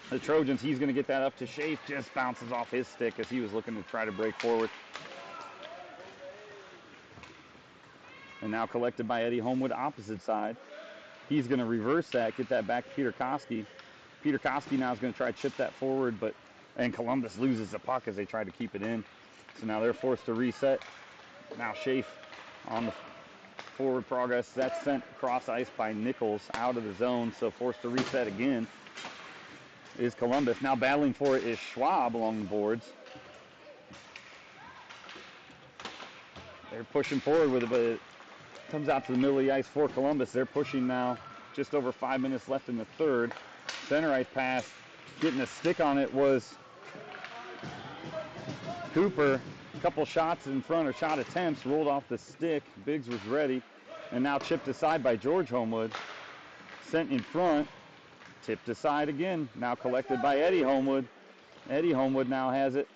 the Trojans. He's going to get that up to Schaaf. Just bounces off his stick as he was looking to try to break forward. And now collected by Eddie Homewood, opposite side. He's going to reverse that, get that back to Peter Koski. Peter Koski now is going to try to chip that forward, and Columbus loses the puck as they try to keep it in. So now they're forced to reset. Now Schaaf on the forward progress. That's sent across ice by Nichols out of the zone, so forced to reset again is Columbus. Now battling for it is Schwab along the boards. They're pushing forward with it, but it comes out to the middle of the ice for Columbus. They're pushing now, just over 5 minutes left in the third. Center ice pass, getting a stick on it was Cooper. A couple shots in front, or shot attempts, rolled off the stick. Biggs was ready, and now chipped aside by George Homewood. Sent in front, tipped aside again. Now collected by Eddie Homewood. Eddie Homewood now has it.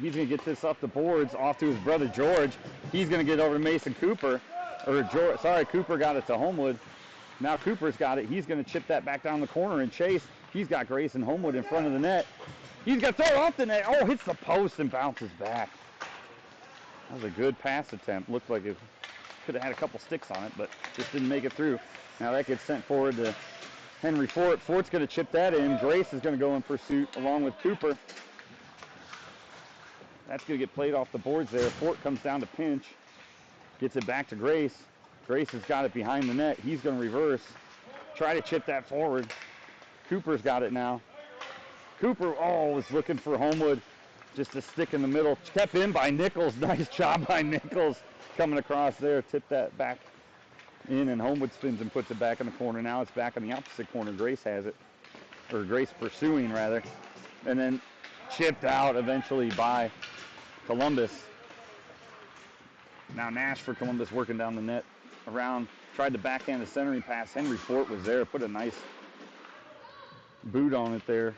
He's going to get this up the boards, off to his brother George. He's going to get over to Mason Cooper. Cooper got it to Homewood. Now Cooper's got it. He's going to chip that back down the corner and chase. He's got Grayson Homewood in front of the net. He's going to throw it off the net. Oh, hits the post and bounces back. That was a good pass attempt. Looked like it could have had a couple sticks on it, but just didn't make it through. Now that gets sent forward to Henry Fort. Fort's going to chip that in. Grace is going to go in pursuit along with Cooper. That's going to get played off the boards there. Fort comes down to pinch. Gets it back to Grace. Grace has got it behind the net. He's going to reverse. Try to chip that forward. Cooper's got it now. Cooper, was looking for Homewood. Just a stick in the middle. Kept in by Nichols. Nice job by Nichols coming across there. Tipped that back in, and Homewood spins and puts it back in the corner. Now it's back in the opposite corner. Grace has it. Or Grace pursuing, rather. And then chipped out eventually by Columbus. Now Nash for Columbus working down the net. Around, tried to backhand the centering pass. Henry Fort was there. Put a nice boot on it there.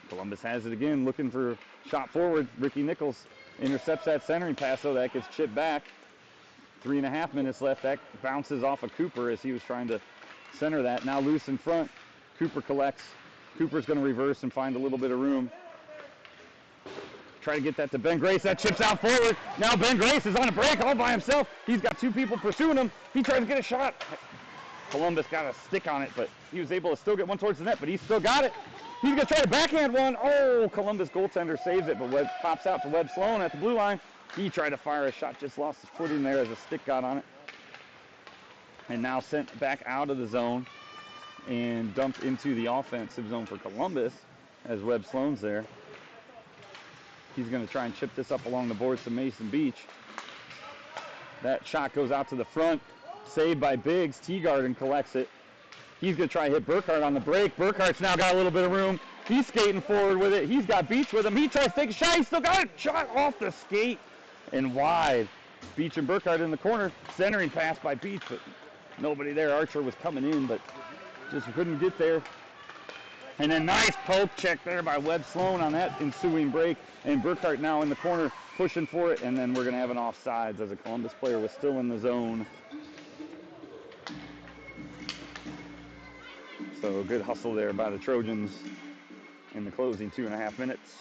Columbus has it again, looking for a shot forward. Ricky Nichols intercepts that centering pass, so that gets chipped back. 3.5 minutes left. That bounces off of Cooper as he was trying to center that. Now loose in front. Cooper collects. Cooper's going to reverse and find a little bit of room. Try to get that to Ben Grace. That chips out forward. Now Ben Grace is on a break all by himself. He's got two people pursuing him. He tries to get a shot. Columbus got a stick on it, but he was able to still get one towards the net, but he still got it. He's going to try to backhand one. Columbus goaltender saves it, but Webb pops out to Webb Sloan at the blue line. He tried to fire a shot, just lost his footing there as a stick got on it. And now sent back out of the zone and dumped into the offensive zone for Columbus as Webb Sloan's there. He's going to try and chip this up along the boards to Mason Beach. That shot goes out to the front. Saved by Biggs. Teagarden collects it. He's going to try to hit Burkhart on the break. Burkhart's now got a little bit of room. He's skating forward with it. He's got Beach with him. He tries to take a shot. He still got it. Shot off the skate and wide. Beach and Burkhart in the corner. Centering pass by Beach, but nobody there. Archer was coming in, but just couldn't get there. And then nice poke check there by Webb Sloan on that ensuing break. And Burkhart now in the corner pushing for it. And then we're going to have an offsides as a Columbus player was still in the zone. So good hustle there by the Trojans in the closing 2.5 minutes.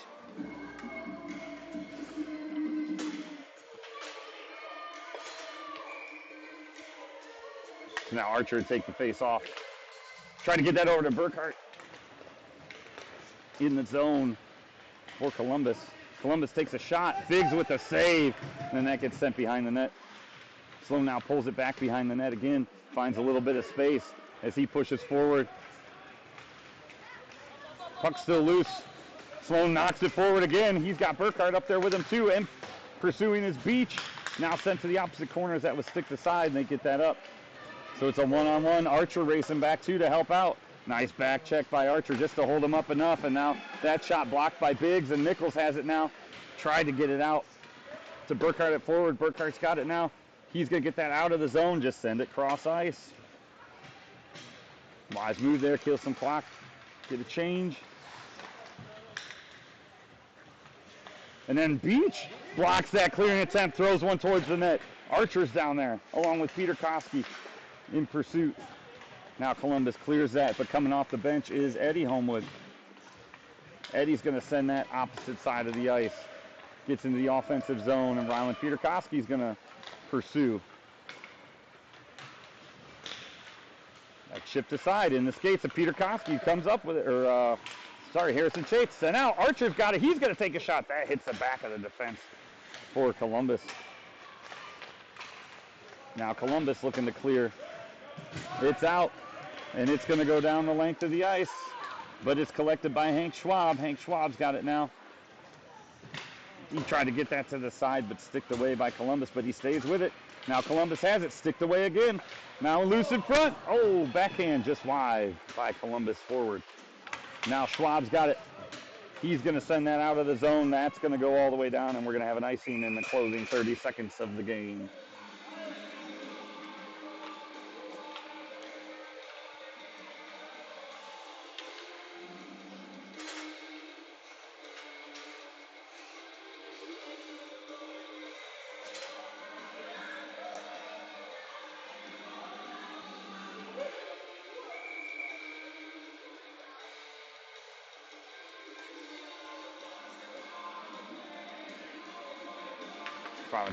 So now Archer take the face off. Try to get that over to Burkhart. In the zone for Columbus. Columbus takes a shot. Biggs with a save. And that gets sent behind the net. Sloan now pulls it back behind the net again. Finds a little bit of space as he pushes forward. Puck still loose. Sloan knocks it forward again. He's got Burkhart up there with him too. And pursuing his Beach. Now sent to the opposite corner as that was sticked aside and they get that up. So it's a one-on-one. Archer racing back too to help out. Nice back check by Archer just to hold him up enough. And now that shot blocked by Biggs and Nichols has it now. Tried to get it out to Burkhart at forward. Burkhart's got it now. He's going to get that out of the zone. Just send it cross ice. Wise move there. Kill some clock. Get a change. And then Beach blocks that clearing attempt. Throws one towards the net. Archer's down there along with Peter Koski in pursuit. Now Columbus clears that, but coming off the bench is Eddie Homewood. Eddie's going to send that opposite side of the ice. Gets into the offensive zone, and Ryland Peter Koski's going to pursue. That chipped aside in the skates of Peter Koski comes up with it, Harrison Chates sent out. Archer's got it. He's going to take a shot. That hits the back of the defense for Columbus. Now Columbus looking to clear. It's out, and it's going to go down the length of the ice, but it's collected by Hank Schwab. Hank Schwab's got it now. He tried to get that to the side, but sticked away by Columbus, but he stays with it. Now Columbus has it, sticked away again. Now loose in front. Backhand just wide by Columbus forward. Now Schwab's got it. He's going to send that out of the zone. That's going to go all the way down, and we're going to have an icing in the closing 30 seconds of the game.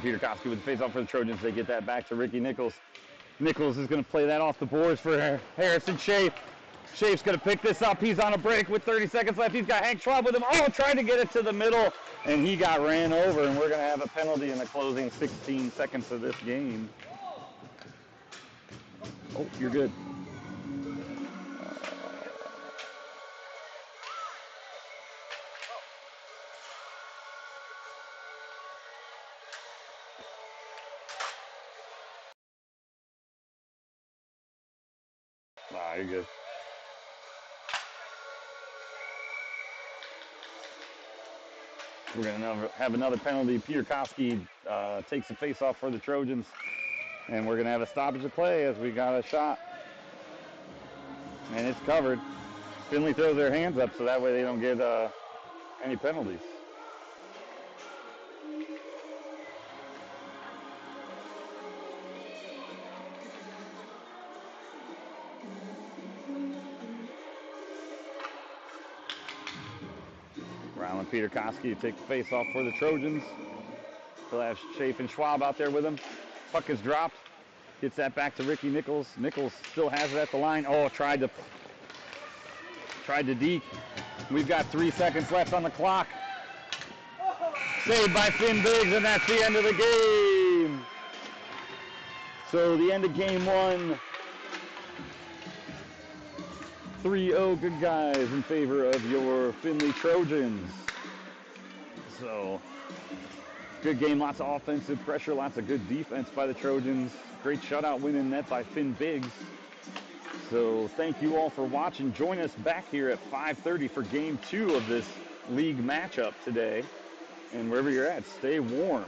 Peter Koski with the face-off for the Trojans. They get that back to Ricky Nichols. Nichols is going to play that off the boards for Harrison Chafe. Chafe's going to pick this up. He's on a break with 30 seconds left. He's got Hank Schwab with him. Oh, trying to get it to the middle, and he got ran over, and we're going to have a penalty in the closing 16 seconds of this game. Oh, you're good. You're good. We're going to have another penalty. Peter Koski takes the face-off for the Trojans. And we're going to have a stoppage of play as we got a shot. And it's covered. Findlay throws their hands up so that way they don't get any penalties. Brown and Peter Koski take the face-off for the Trojans. He'll have Chafe and Schwab out there with him. Puck is dropped. Gets that back to Ricky Nichols. Nichols still has it at the line. Oh, tried to deke. We've got 3 seconds left on the clock. Saved by Finn Biggs, and that's the end of the game. So the end of game one. 3-0 good guys in favor of your Findlay Trojans. So good game, lots of offensive pressure, lots of good defense by the Trojans. Great shutout win in net by Finn Biggs. So thank you all for watching. Join us back here at 5:30 for game 2 of this league matchup today. And wherever you're at, stay warm.